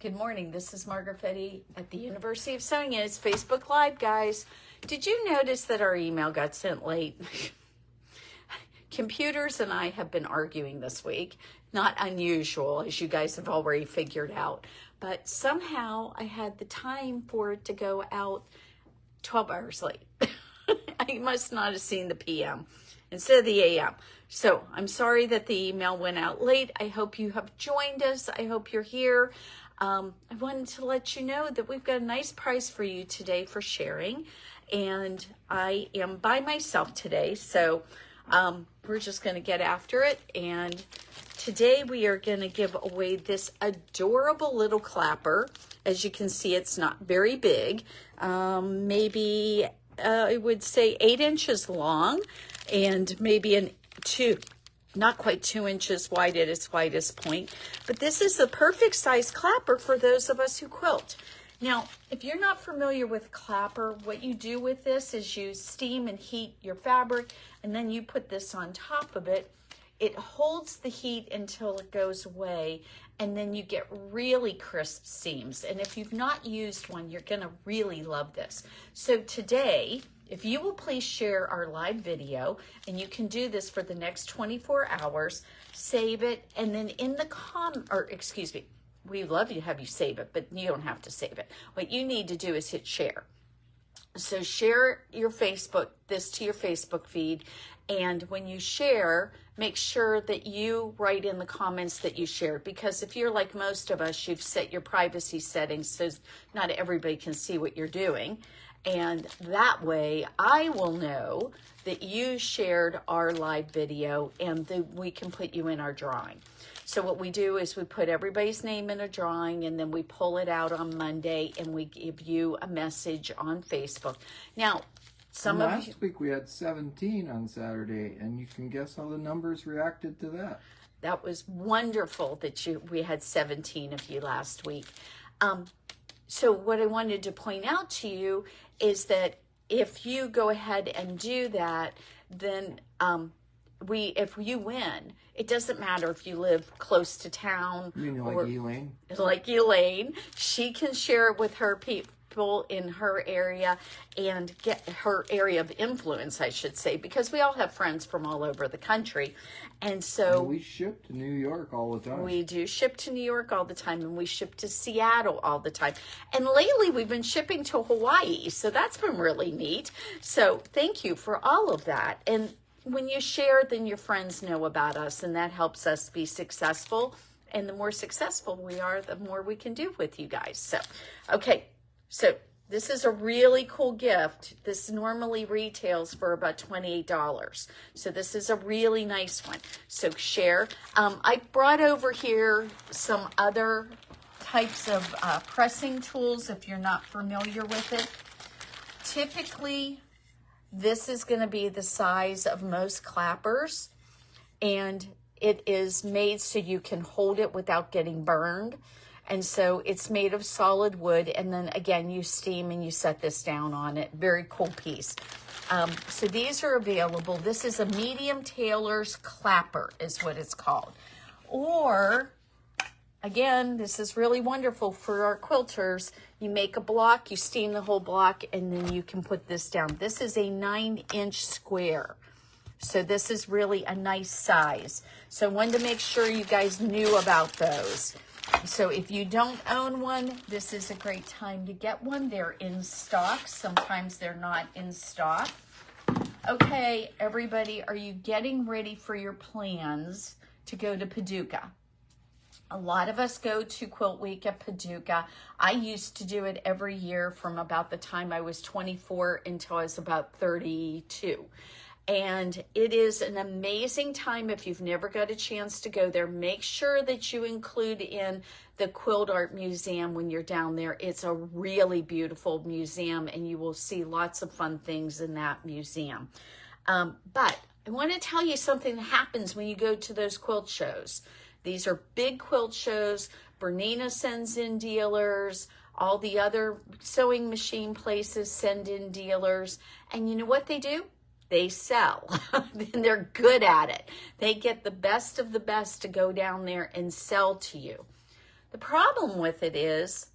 Good morning. This is Margaret at the University of Sewing, and it's Facebook Live, guys. Did you notice that our email got sent late? Computers and I have been arguing this week. Not unusual, as you guys have already figured out. But somehow I had the time for it to go out 12 hours late. I must not have seen the PM instead of the AM. So I'm sorry that the email went out late. I hope you have joined us. I hope you're here. I wanted to let you know that we've got a nice price for you today for sharing. And I am by myself today. So we're just going to get after it. And today we are going to give away this adorable little clapper. As you can see, it's not very big. Maybe I would say 8 inches long and maybe not quite 2 inches wide at its widest point. But this is the perfect size clapper for those of us who quilt. Now, if you're not familiar with clapper, what you do with this is you steam and heat your fabric, and then you put this on top of it. It holds the heat until it goes away, and then you get really crisp seams. And if you've not used one, you're gonna really love this. So today, if you will please share our live video, and you can do this for the next 24 hours, save it, and then in the we love to have you save it, but you don't have to save it. What you need to do is hit share. So share this to your Facebook feed, and when you share, make sure that you write in the comments that you shared, because if you're like most of us, you've set your privacy settings so not everybody can see what you're doing. And that way I will know that you shared our live video, and we can put you in our drawing. So what we do is we put everybody's name in a drawing, and then we pull it out on Monday, and we give you a message on Facebook. Now, last week we had 17 on Saturday, and you can guess how the numbers reacted to that. That was wonderful that we had 17 of you last week. So what I wanted to point out to you is that if you go ahead and do that, then if you win, it doesn't matter if you live close to town. You mean like Elaine? Like Elaine. She can share it with her people in her area and get her area of influence, I should say, because we all have friends from all over the country. And so we ship to New York all the time. We do ship to New York all the time, and we ship to Seattle all the time. And lately we've been shipping to Hawaii, so that's been really neat. So thank you for all of that. And when you share, then your friends know about us, and that helps us be successful. And the more successful we are, the more we can do with you guys. So, okay. So this is a really cool gift. This normally retails for about $28. So this is a really nice one. So share. I brought over here some other types of pressing tools if you're not familiar with it. Typically, this is going to be the size of most clappers, and it is made so you can hold it without getting burned. And so it's made of solid wood, and then again, you steam and you set this down on it. Very cool piece. So these are available. This is a medium tailor's clapper is what it's called. Or, again, this is really wonderful for our quilters. You make a block, you steam the whole block, and then you can put this down. This is a 9-inch square. So this is really a nice size. So I wanted to make sure you guys knew about those. So if you don't own one, this is a great time to get one. They're in stock. Sometimes they're not in stock. Okay, everybody, are you getting ready for your plans to go to Paducah? A lot of us go to Quilt Week at Paducah. I used to do it every year from about the time I was 24 until I was about 32. And it is an amazing time. If you've never got a chance to go there, make sure that you include in the Quilt Art Museum when you're down there. It's a really beautiful museum, and you will see lots of fun things in that museum. But I want to tell you something that happens when you go to those quilt shows. These are big quilt shows. Bernina sends in dealers. All the other sewing machine places send in dealers. And you know what they do? They sell. And they're good at it. They get the best of the best to go down there and sell to you. The problem with it is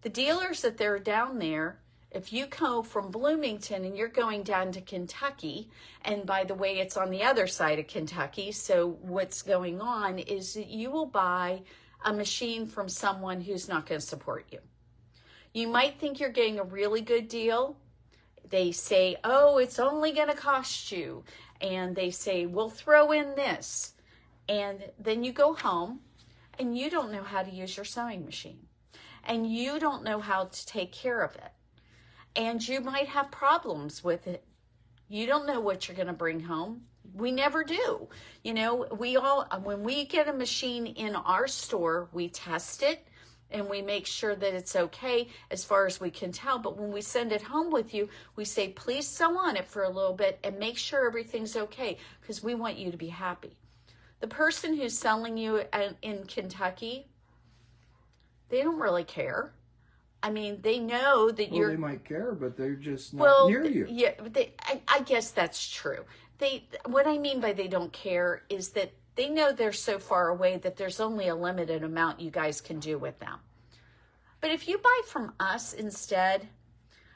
the dealers that they're down there, if you go from Bloomington and you're going down to Kentucky, and by the way, it's on the other side of Kentucky, so what's going on is that you will buy a machine from someone who's not going to support you. You might think you're getting a really good deal. They say, oh, it's only going to cost you. And they say, we'll throw in this. And then you go home and you don't know how to use your sewing machine. And you don't know how to take care of it. And you might have problems with it. You don't know what you're going to bring home. We never do. You know, when we get a machine in our store, we test it and we make sure that it's okay as far as we can tell. But when we send it home with you, we say, please sew on it for a little bit and make sure everything's okay, because we want you to be happy. The person who's selling you in Kentucky, they don't really care. I mean, they know that well, you're... they might care, but they're just not near you. Yeah, I guess that's true. What I mean by they don't care is that they know they're so far away that there's only a limited amount you guys can do with them. But if you buy from us instead,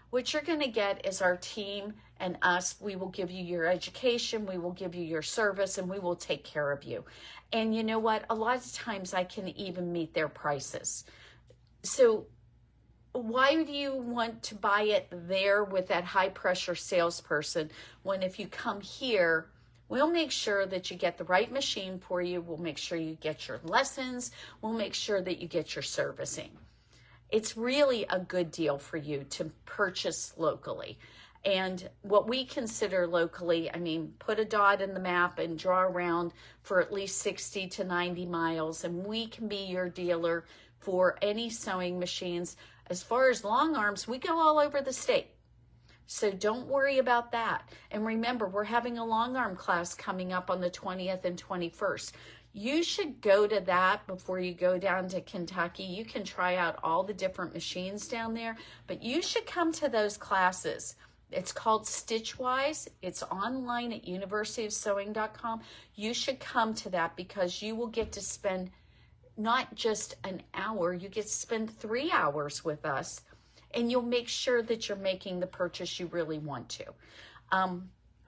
what you're going to get is our team and us. We will give you your education, we will give you your service, and we will take care of you. And you know what? A lot of times I can even meet their prices. So why do you want to buy it there with that high pressure salesperson when if you come here, we'll make sure that you get the right machine for you. We'll make sure you get your lessons. We'll make sure that you get your servicing. It's really a good deal for you to purchase locally. And what we consider locally, I mean, put a dot in the map and draw around for at least 60 to 90 miles, and we can be your dealer for any sewing machines. As far as long arms, we go all over the state. So don't worry about that. And remember, we're having a long arm class coming up on the 20th and 21st. You should go to that before you go down to Kentucky. You can try out all the different machines down there, but you should come to those classes. It's called Stitchwise. It's online at universityofsewing.com. You should come to that because you will get to spend not just an hour, you get to spend 3 hours with us, and you'll make sure that you're making the purchase you really want to.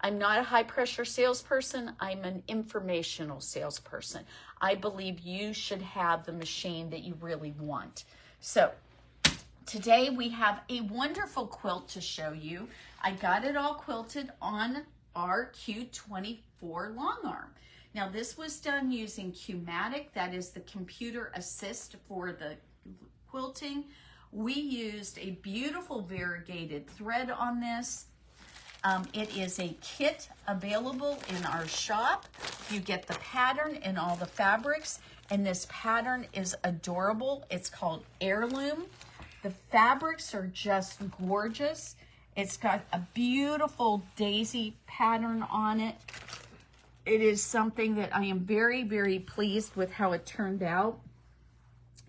I'm not a high pressure salesperson. I'm an informational salesperson. I believe you should have the machine that you really want. So today we have a wonderful quilt to show you. I got it all quilted on our Q24 long arm. Now this was done using Qmatic, that is the computer assist for the quilting. We used a beautiful variegated thread on this. It is a kit available in our shop. You get the pattern and all the fabrics, and this pattern is adorable. It's called Heirloom. The fabrics are just gorgeous. It's got a beautiful daisy pattern on it. It is something that I am very, very pleased with how it turned out.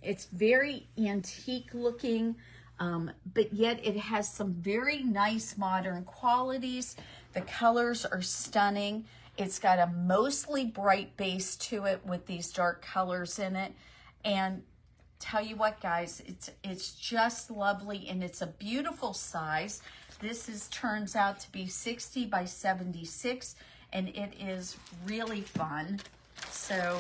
It's very antique looking, but yet it has some very nice modern qualities. The colors are stunning. It's got a mostly bright base to it with these dark colors in it. And tell you what, guys, it's just lovely, and it's a beautiful size. This turns out to be 60 by 76, and it is really fun. So,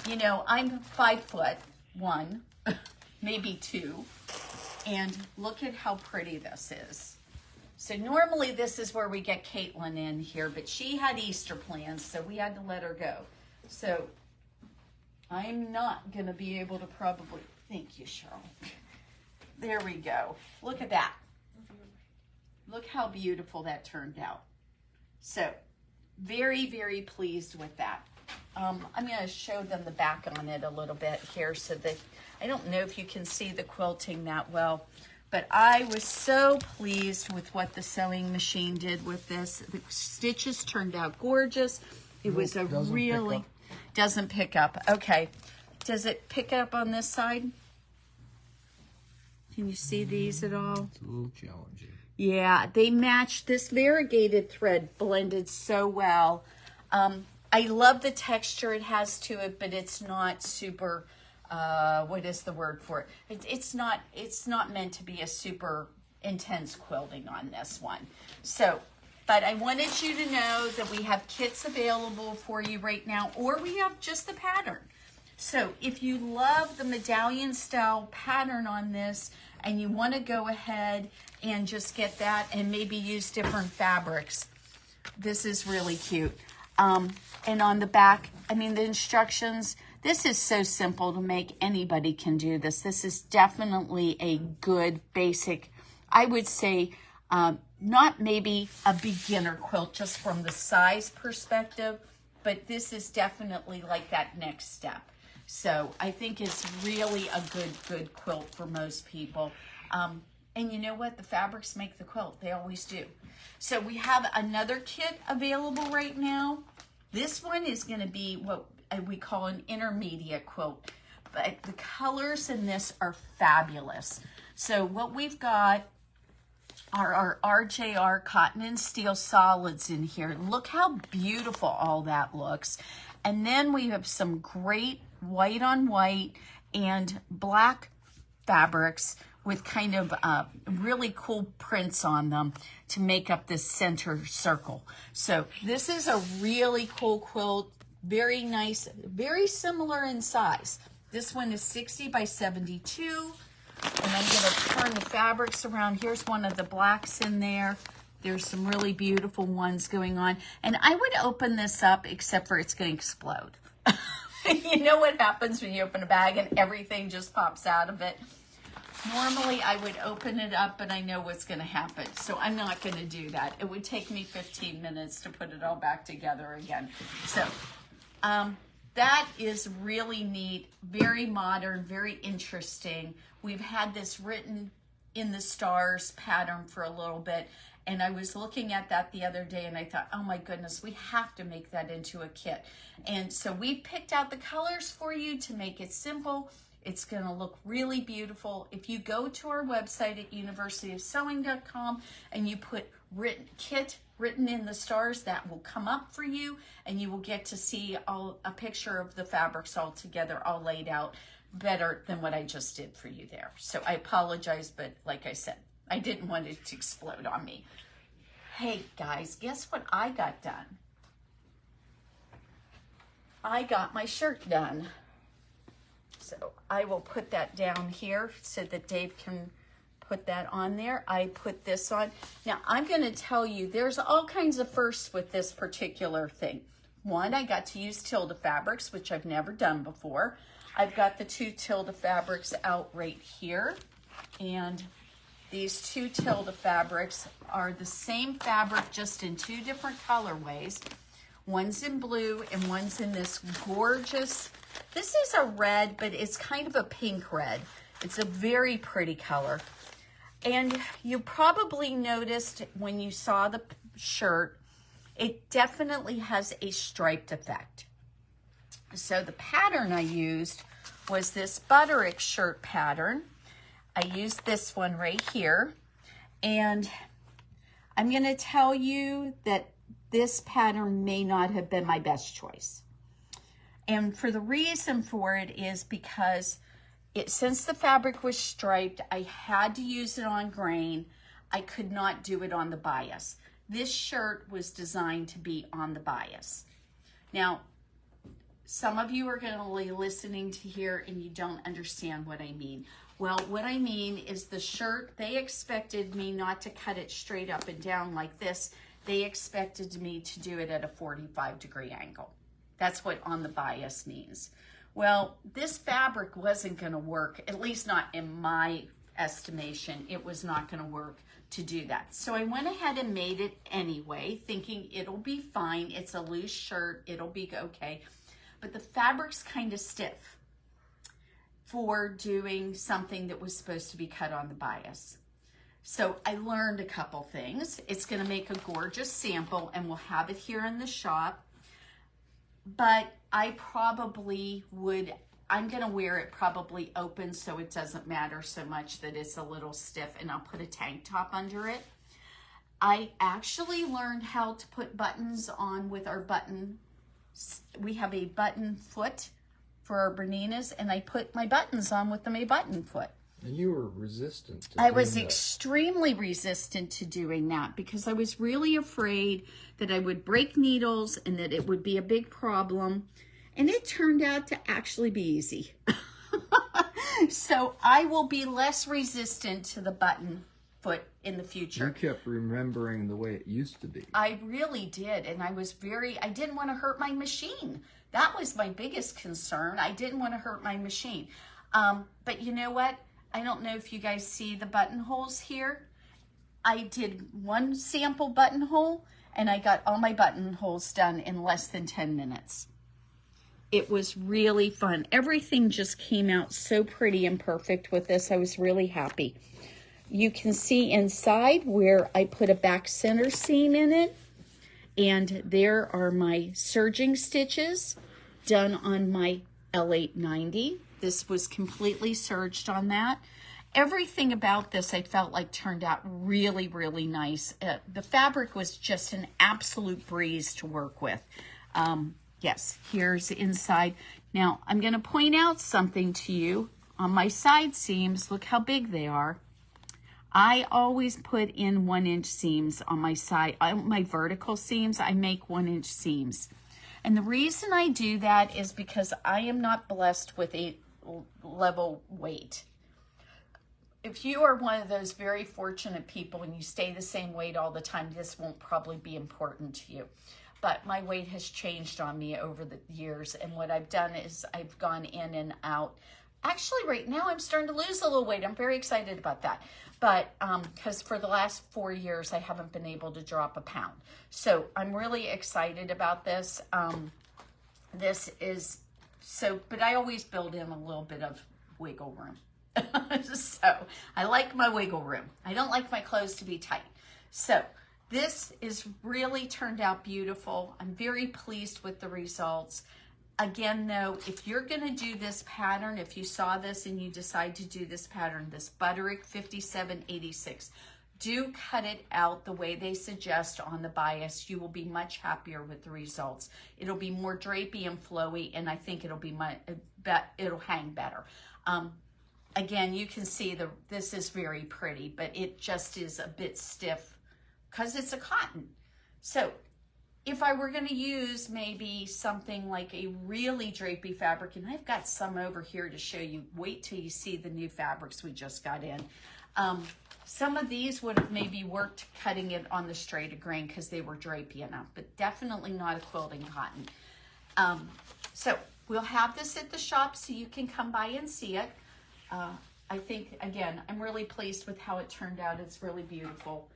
you know, I'm 5'1", maybe 2, and look at how pretty this is. So normally this is where we get Caitlin in here, but she had Easter plans, so we had to let her go. So I'm not gonna be able to probably, thank you, Cheryl. There we go. Look at that. Look how beautiful that turned out. So very, very pleased with that. I'm going to show them the back on it a little bit here so that, I don't know if you can see the quilting that well, but I was so pleased with what the sewing machine did with this. The stitches turned out gorgeous. It was a really, doesn't pick up. Okay. Does it pick up on this side? Can you see these at all? It's a little challenging. Yeah, they match. This variegated thread blended so well. I love the texture it has to it, but it's not super what is the word for it? It's not meant to be a super intense quilting on this one. So, but I wanted you to know that we have kits available for you right now, or we have just the pattern. So if you love the medallion style pattern on this and you want to go ahead and just get that and maybe use different fabrics, this is really cute. And on the back, I mean, the instructions, this is so simple to make. Anybody can do this. This is definitely a good basic, I would say, not maybe a beginner quilt just from the size perspective, but this is definitely like that next step. So I think it's really a good quilt for most people. And you know what? The fabrics make the quilt. They always do. So we have another kit available right now. This one is going to be what we call an intermediate quilt. But the colors in this are fabulous. So what we've got are our RJR Cotton+Steel solids in here. Look how beautiful all that looks. And then we have some great white on white and black fabrics with kind of really cool prints on them to make up this center circle. So this is a really cool quilt, very nice, very similar in size. This one is 60 by 72, and I'm gonna turn the fabrics around. Here's one of the blacks in there. There's some really beautiful ones going on. And I would open this up, except for it's gonna explode. You know what happens when you open a bag and everything just pops out of it? Normally I would open it up, but I know what's going to happen, so I'm not going to do that. It would take me 15 minutes to put it all back together again. So that is really neat, very modern, very interesting. We've had this written in the stars pattern for a little bit, and I was looking at that the other day and I thought, oh my goodness, we have to make that into a kit. And so we picked out the colors for you to make it simple. It's going to look really beautiful. If you go to our website at universityofsewing.com and you put kit written in the stars, that will come up for you, and you will get to see a picture of the fabrics all together, all laid out better than what I just did for you there. So I apologize, but like I said, I didn't want it to explode on me. Hey guys, guess what I got done? I got my shirt done. So I will put that down here so that Dave can put that on there. I put this on. Now I'm going to tell you, there's all kinds of firsts with this particular thing. One, I got to use Tilda fabrics, which I've never done before. I've got the 2 Tilda fabrics out right here. And these 2 Tilda fabrics are the same fabric, just in 2 different colorways. One's in blue and one's in this gorgeous, this is a red, but it's kind of a pink red. It's a very pretty color. And you probably noticed when you saw the shirt, it definitely has a striped effect. So the pattern I used was this Butterick shirt pattern. I used this one right here. And I'm going to tell you that this pattern may not have been my best choice. And for the reason for it is because since the fabric was striped, I had to use it on grain. I could not do it on the bias. This shirt was designed to be on the bias. Now, some of you are going to be listening to here and you don't understand what I mean. Well, what I mean is the shirt, they expected me not to cut it straight up and down like this. They expected me to do it at a 45-degree angle. That's what on the bias means. Well, this fabric wasn't going to work, at least not in my estimation. It was not going to work to do that. So I went ahead and made it anyway, thinking it'll be fine. It's a loose shirt. It'll be okay. But the fabric's kind of stiff for doing something that was supposed to be cut on the bias. So I learned a couple things. It's going to make a gorgeous sample, and we'll have it here in the shop. But I probably would, I'm going to wear it probably open so it doesn't matter so much that it's a little stiff, and I'll put a tank top under it. I actually learned how to put buttons on with our button. We have a button foot for our Berninas, and I put my buttons on with my button foot. And you were resistant to I was doing that. extremely resistant to doing that because I was really afraid that I would break needles and that it would be a big problem. And it turned out to actually be easy. So I will be less resistant to the button foot in the future. You kept remembering the way it used to be. I really did. And I didn't want to hurt my machine. That was my biggest concern. I didn't want to hurt my machine. But you know what? I don't know if you guys see the buttonholes here. I did one sample buttonhole and I got all my buttonholes done in less than 10 minutes. It was really fun. Everything just came out so pretty and perfect with this. I was really happy. You can see inside where I put a back center seam in it. And there are my serging stitches done on my L890. This was completely serged on that. Everything about this I felt like turned out really, really nice. The fabric was just an absolute breeze to work with. Yes, here's inside. Now, I'm going to point out something to you. On my side seams, look how big they are. I always put in 1-inch seams on my side. My vertical seams, I make 1-inch seams. And the reason I do that is because I am not blessed with a level weight. If you are one of those very fortunate people and you stay the same weight all the time, this won't probably be important to you. But my weight has changed on me over the years. And what I've done is I've gone in and out. Actually, right now I'm starting to lose a little weight. I'm very excited about that. But because for the last 4 years, I haven't been able to drop a pound. So I'm really excited about this. But I always build in a little bit of wiggle room. So I like my wiggle room. I don't like my clothes to be tight. So this is really turned out beautiful. I'm very pleased with the results. Again, though, if you're going to do this pattern, if you saw this and you decide to do this pattern, this Butterick 5786, do cut it out the way they suggest on the bias. You will be much happier with the results. It'll be more drapey and flowy, and I think it'll hang better. Again, you can see this is very pretty, but it just is a bit stiff because it's a cotton. So if I were going to use maybe something like a really drapey fabric, and I've got some over here to show you, wait till you see the new fabrics we just got in. Some of these would have maybe worked cutting it on the straighter grain because they were drapey enough, but definitely not a quilting cotton. So we'll have this at the shop so you can come by and see it. I think, again, I'm really pleased with how it turned out. It's really beautiful,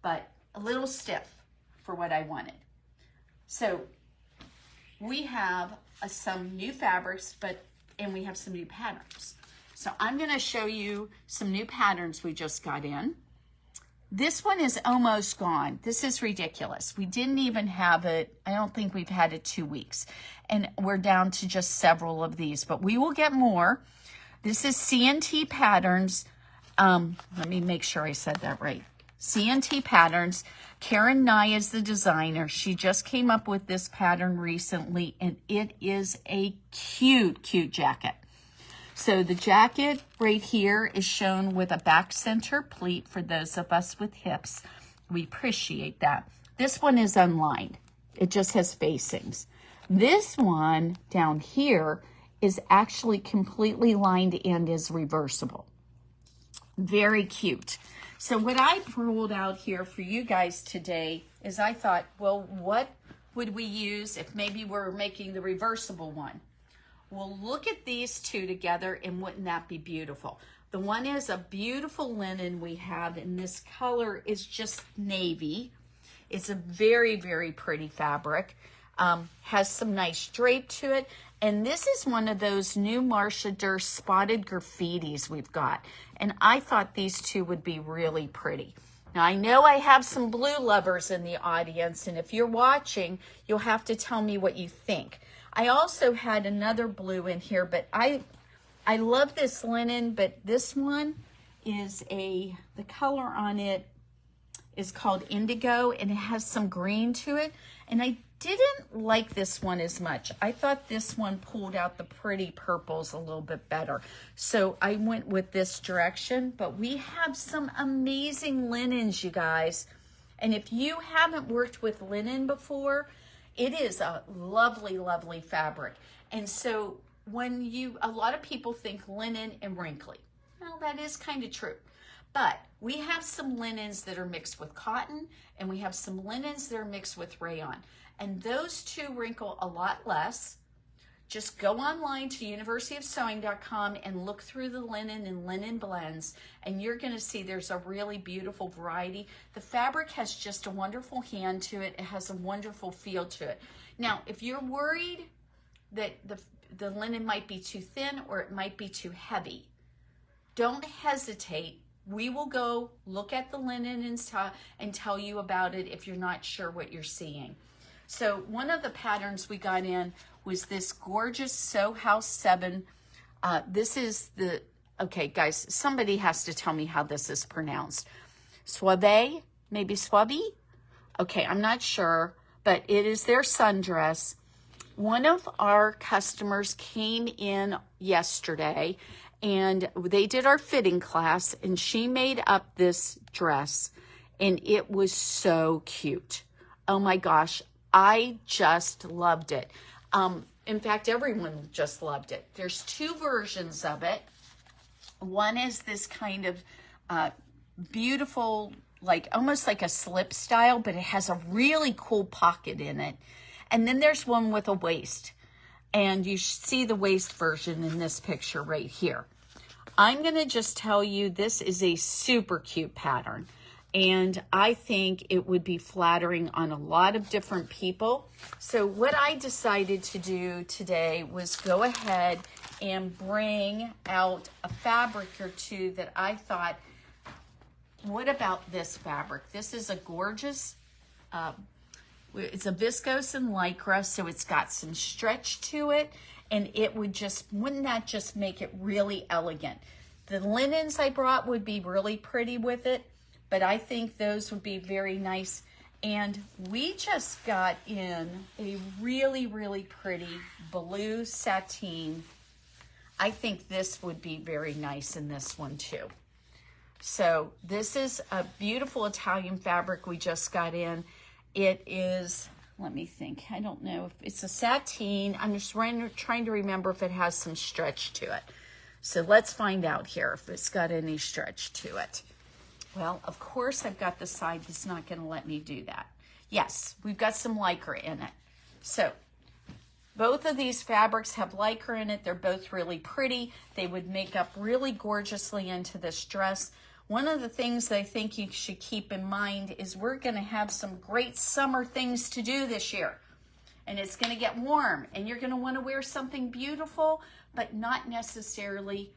but a little stiff for what I wanted. So we have some new fabrics, and we have some new patterns. So I'm going to show you some new patterns we just got in. This one is almost gone. This is ridiculous. We didn't even have it. I don't think we've had it 2 weeks. And we're down to just several of these, but we will get more. This is CNT Patterns. Let me make sure I said that right. CNT Patterns. Karen Nye is the designer. She just came up with this pattern recently, and it is a cute, cute jacket. So the jacket right here is shown with a back center pleat for those of us with hips. We appreciate that. This one is unlined. It just has facings. This one down here is actually completely lined and is reversible. Very cute. So what I pulled out here for you guys today is I thought, well, what would we use if maybe we're making the reversible one? Well, look at these two together, and wouldn't that be beautiful? The one is a beautiful linen we have, and this color is just navy. It's a very, very pretty fabric. Has some nice drape to it. And this is one of those new Marcia Durst spotted graffitis we've got. And I thought these two would be really pretty. Now, I know I have some blue lovers in the audience, and if you're watching, you'll have to tell me what you think. I also had another blue in here, but I love this linen, but this one is the color on it is called indigo, and it has some green to it. And I didn't like this one as much. I thought this one pulled out the pretty purples a little bit better. So I went with this direction, but we have some amazing linens, you guys. And if you haven't worked with linen before, it is a lovely, lovely fabric. And so a lot of people think linen and wrinkly. Well, that is kind of true. But we have some linens that are mixed with cotton, and we have some linens that are mixed with rayon. And those two wrinkle a lot less. Just go online to universityofsewing.com and look through the linen and linen blends, and you're going to see there's a really beautiful variety. The fabric has just a wonderful hand to it. It has a wonderful feel to it. Now, if you're worried that the linen might be too thin or it might be too heavy, don't hesitate. We will go look at the linen and tell you about it if you're not sure what you're seeing. So one of the patterns we got in was this gorgeous Sew House 7. This is okay, guys, somebody has to tell me how this is pronounced. Soave, maybe Suave? Okay, I'm not sure, but it is their sundress. One of our customers came in yesterday, and they did our fitting class, and she made up this dress, and it was so cute. Oh my gosh, I just loved it. In fact, everyone just loved it. There's two versions of it. One is this kind of beautiful, almost like a slip style, but it has a really cool pocket in it. And then there's one with a waist. And you see the waist version in this picture right here. I'm going to just tell you this is a super cute pattern. And I think it would be flattering on a lot of different people. So what I decided to do today was go ahead and bring out a fabric or two that I thought, what about this fabric? This is a gorgeous, it's a viscose and lycra, so it's got some stretch to it, and it wouldn't that just make it really elegant? The linens I brought would be really pretty with it, but I think those would be very nice. And we just got in a really, really pretty blue sateen. I think this would be very nice in this one too. So this is a beautiful Italian fabric we just got in. It is, let me think, I don't know if it's a sateen. I'm just trying to remember if it has some stretch to it. So let's find out here if it's got any stretch to it. Well, of course, I've got the side that's not going to let me do that. Yes, we've got some lycra in it. So both of these fabrics have lycra in it. They're both really pretty. They would make up really gorgeously into this dress. One of the things that I think you should keep in mind is we're going to have some great summer things to do this year. And it's going to get warm, and you're going to want to wear something beautiful, but not necessarily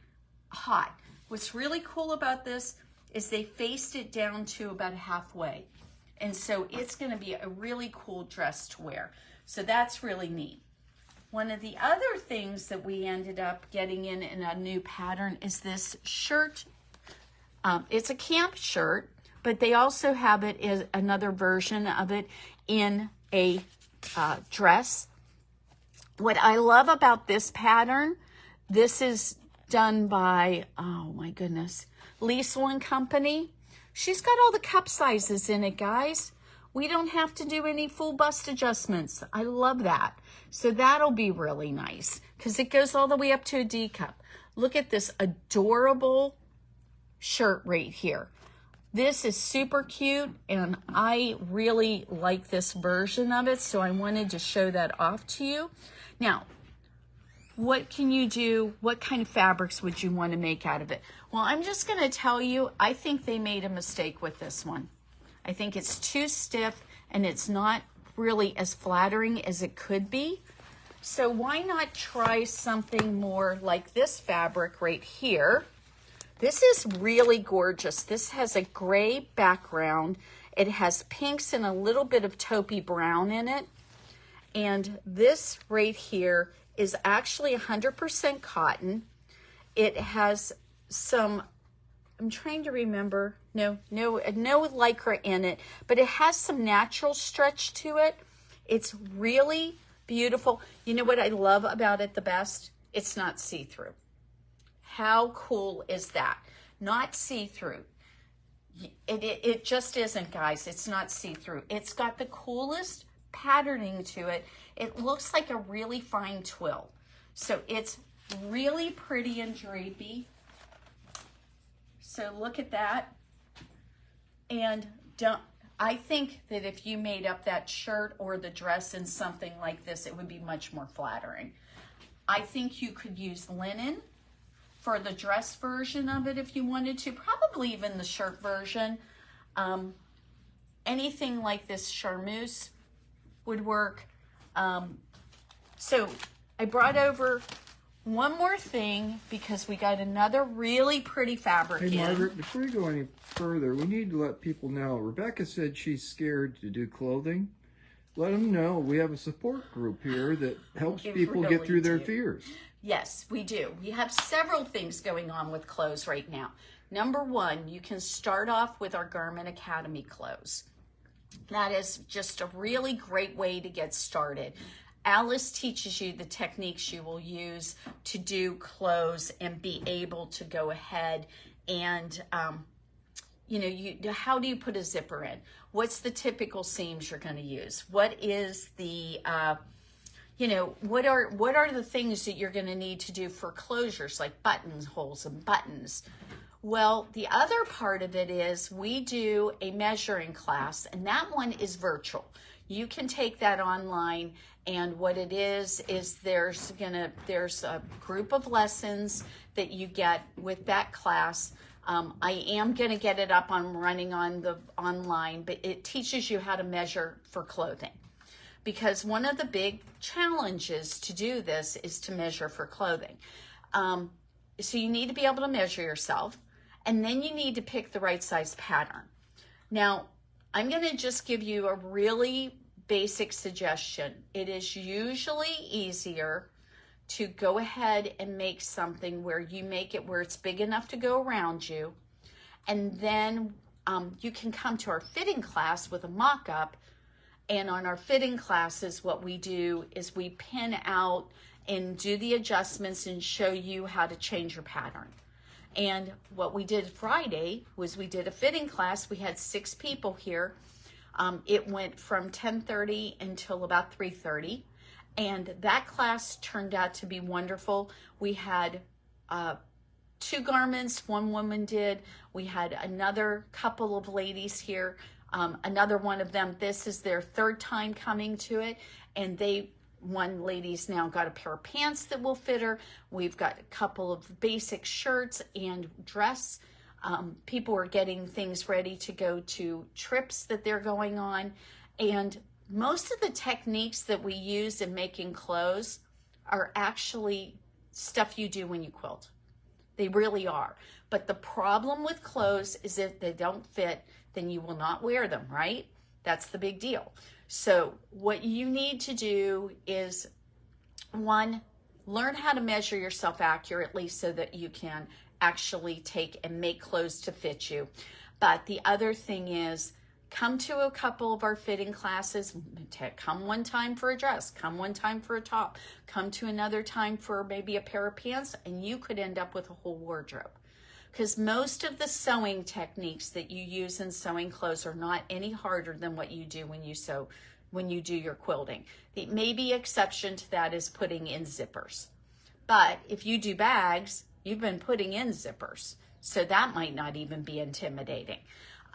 hot. What's really cool about this is they faced it down to about halfway. And so it's going to be a really cool dress to wear. So that's really neat. One of the other things that we ended up getting in a new pattern is this shirt. It's a camp shirt, but they also have it as another version of it in a dress. What I love about this pattern, this is done by, oh my goodness, Lisa & Company. She's got all the cup sizes in it, guys. We don't have to do any full bust adjustments. I love that. So that'll be really nice because it goes all the way up to a D cup. Look at this adorable shirt right here. This is super cute, and I really like this version of it, so I wanted to show that off to you. Now, what can you do? What kind of fabrics would you want to make out of it? Well, I'm just going to tell you, I think they made a mistake with this one. I think it's too stiff, and it's not really as flattering as it could be. So why not try something more like this fabric right here? This is really gorgeous. This has a gray background. It has pinks and a little bit of taupey brown in it. And this right here is actually 100% cotton. It has some, I'm trying to remember, no lycra in it, but it has some natural stretch to it. It's really beautiful. You know what I love about it the best? It's not see-through. How cool is that? Not see-through. It just isn't, guys. It's not see-through. It's got the coolest patterning to it. It looks like a really fine twill. So it's really pretty and drapey. So look at that. And I think that if you made up that shirt or the dress in something like this, it would be much more flattering. I think you could use linen for the dress version of it if you wanted to, probably even the shirt version. Anything like this charmeuse would work. So I brought over one more thing because we got another really pretty fabric in. Hey, Margaret, before you go any further, we need to let people know. Rebecca said she's scared to do clothing. Let them know we have a support group here that helps people get through their fears. Yes, we do. We have several things going on with clothes right now. Number one, you can start off with our Garment Academy clothes. That is just a really great way to get started. Alice teaches you the techniques you will use to do clothes and be able to go ahead and, how do you put a zipper in? What's the typical seams you're going to use? What is the, what are the things that you're going to need to do for closures, like buttonholes and buttons? Well, the other part of it is we do a measuring class, and that one is virtual. You can take that online, and what it is there's a group of lessons that you get with that class. I am going to get it up on running on the online, but it teaches you how to measure for clothing. Because one of the big challenges to do this is to measure for clothing. So you need to be able to measure yourself, and then you need to pick the right size pattern. Now, I'm going to just give you a really basic suggestion. It is usually easier to go ahead and make something where you make it where it's big enough to go around you, and then you can come to our fitting class with a mock-up. And on our fitting classes, what we do is we pin out and do the adjustments and show you how to change your pattern. And what we did Friday was we did a fitting class. We had 6 people here. It went from 10:30 until about 3:30. And that class turned out to be wonderful. We had 2 garments, one woman did. We had another couple of ladies here. Another one of them, this is their 3rd time coming to it, and one lady's now got a pair of pants that will fit her. We've got a couple of basic shirts and dress. People are getting things ready to go to trips that they're going on, and most of the techniques that we use in making clothes are actually stuff you do when you quilt. They really are. But the problem with clothes is if they don't fit, then you will not wear them, right? That's the big deal. So what you need to do is, 1, learn how to measure yourself accurately so that you can actually take and make clothes to fit you. But the other thing is, come to a couple of our fitting classes. Come one time for a dress, come one time for a top, come to another time for maybe a pair of pants, and you could end up with a whole wardrobe. Because most of the sewing techniques that you use in sewing clothes are not any harder than what you do when you do your quilting. The maybe exception to that is putting in zippers. But if you do bags, you've been putting in zippers. So that might not even be intimidating.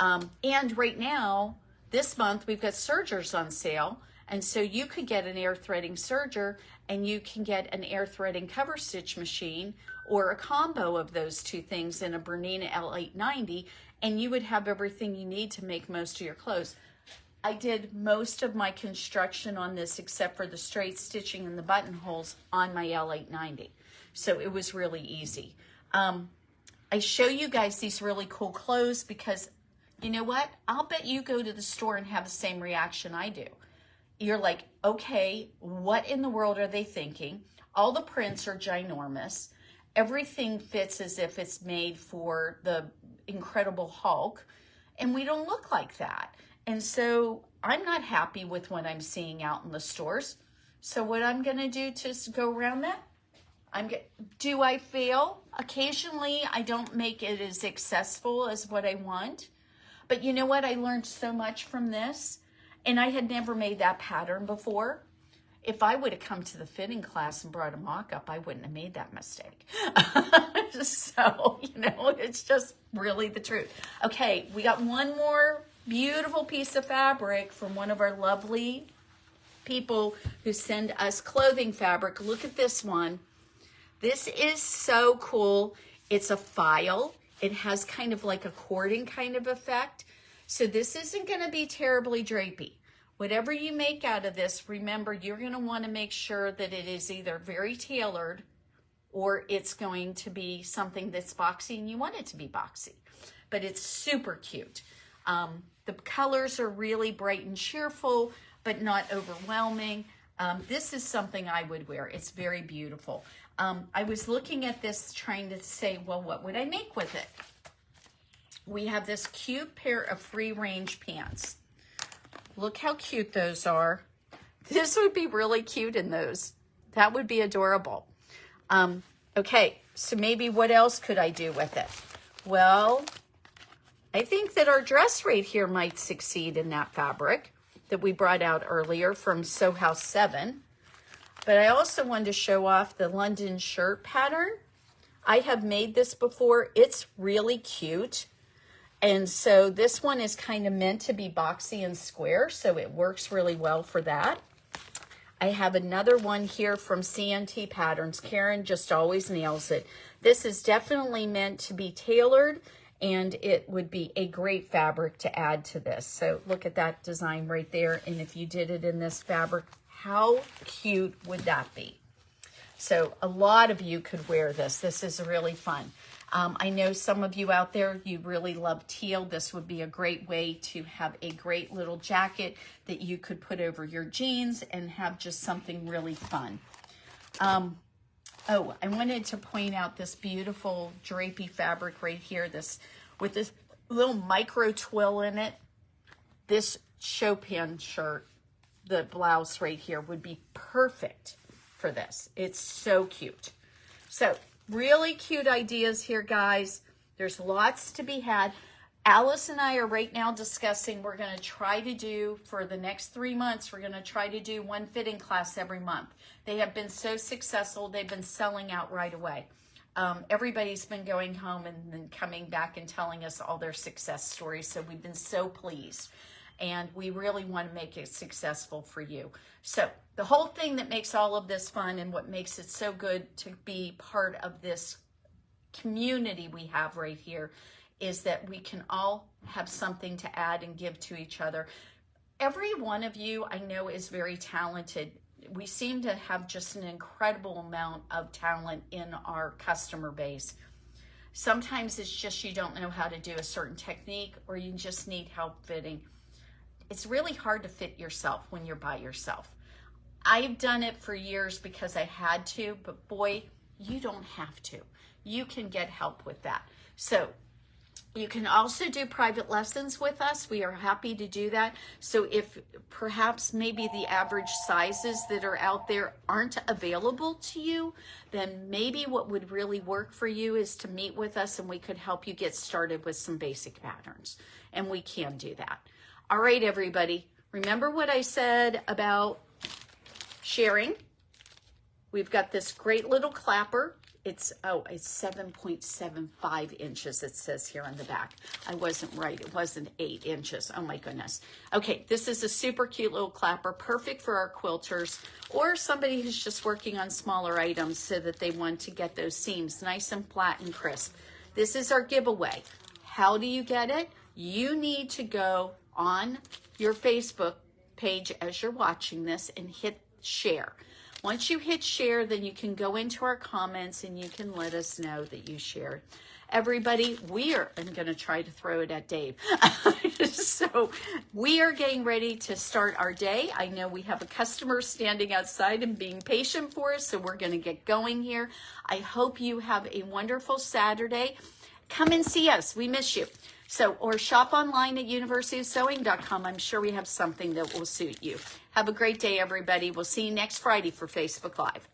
And right now, this month, we've got sergers on sale. And so you could get an air threading serger, and you can get an air threading cover stitch machine, or a combo of those 2 things in a Bernina L890, and you would have everything you need to make most of your clothes. I did most of my construction on this, except for the straight stitching and the buttonholes, on my L890. So it was really easy. I show you guys these really cool clothes because, you know what? I'll bet you go to the store and have the same reaction I do. You're like, okay, what in the world are they thinking? All the prints are ginormous. Everything fits as if it's made for the Incredible Hulk, and we don't look like that. And so I'm not happy with what I'm seeing out in the stores. So what I'm going to do to go around that, do I fail? Occasionally, I don't make it as successful as what I want. But you know what? I learned so much from this. And I had never made that pattern before. If I would have come to the fitting class and brought a mock-up, I wouldn't have made that mistake. So, you know, it's just really the truth. Okay, we got one more beautiful piece of fabric from one of our lovely people who send us clothing fabric. Look at this one. This is so cool. It's a file. It has kind of like a cording kind of effect. So this isn't going to be terribly drapey. Whatever you make out of this, remember, you're going to want to make sure that it is either very tailored or it's going to be something that's boxy, and you want it to be boxy. But it's super cute. The colors are really bright and cheerful, but not overwhelming. This is something I would wear. It's very beautiful. I was looking at this trying to say, well, what would I make with it? We have this cute pair of free-range pants. Look how cute those are. This would be really cute in those. That would be adorable. Okay, so maybe what else could I do with it? Well, I think that our dress right here might succeed in that fabric that we brought out earlier from Sew House 7. But I also wanted to show off the London shirt pattern. I have made this before. It's really cute. And so this one is kind of meant to be boxy and square, so it works really well for that. I have another one here from CNT Patterns. Karen just always nails it. This is definitely meant to be tailored, and it would be a great fabric to add to this. So look at that design right there. And if you did it in this fabric, how cute would that be? So a lot of you could wear this. This is really fun. I know some of you out there, you really love teal. This would be a great way to have a great little jacket that you could put over your jeans and have just something really fun. Oh, I wanted to point out this beautiful drapey fabric right here, this with this little micro twill in it. This Chopin shirt, the blouse right here, would be perfect for this. It's so cute. So really cute ideas here, guys. There's lots to be had. Alice and I are right now discussing, we're going to try to do, for the next 3 months, we're going to try to do one fitting class every month. They have been so successful. They've been selling out right away. Everybody's been going home and then coming back and telling us all their success stories. So we've been so pleased. And we really want to make it successful for you. So the whole thing that makes all of this fun and what makes it so good to be part of this community we have right here is that we can all have something to add and give to each other. Every one of you I know is very talented. We seem to have just an incredible amount of talent in our customer base. Sometimes it's just you don't know how to do a certain technique, or you just need help fitting. It's really hard to fit yourself when you're by yourself. I've done it for years because I had to, but boy, you don't have to. You can get help with that. So you can also do private lessons with us. We are happy to do that. So if perhaps maybe the average sizes that are out there aren't available to you, then maybe what would really work for you is to meet with us and we could help you get started with some basic patterns. And we can do that. All right, everybody, remember what I said about sharing? We've got this great little clapper. It's 7.75 inches, it says here on the back. I wasn't right, it wasn't 8 inches. Oh my goodness. Okay, this is a super cute little clapper, perfect for our quilters or somebody who's just working on smaller items so that they want to get those seams nice and flat and crisp. This is our giveaway. How do you get it? You need to go on your Facebook page as you're watching this and hit share. Once you hit share, then you can go into our comments and you can let us know that you shared. Everybody, I'm going to try to throw it at Dave. So we are getting ready to start our day. I know we have a customer standing outside and being patient for us, so we're going to get going here. I hope you have a wonderful Saturday. Come and see us. We miss you. So, or shop online at universityofsewing.com. I'm sure we have something that will suit you. Have a great day, everybody. We'll see you next Friday for Facebook Live.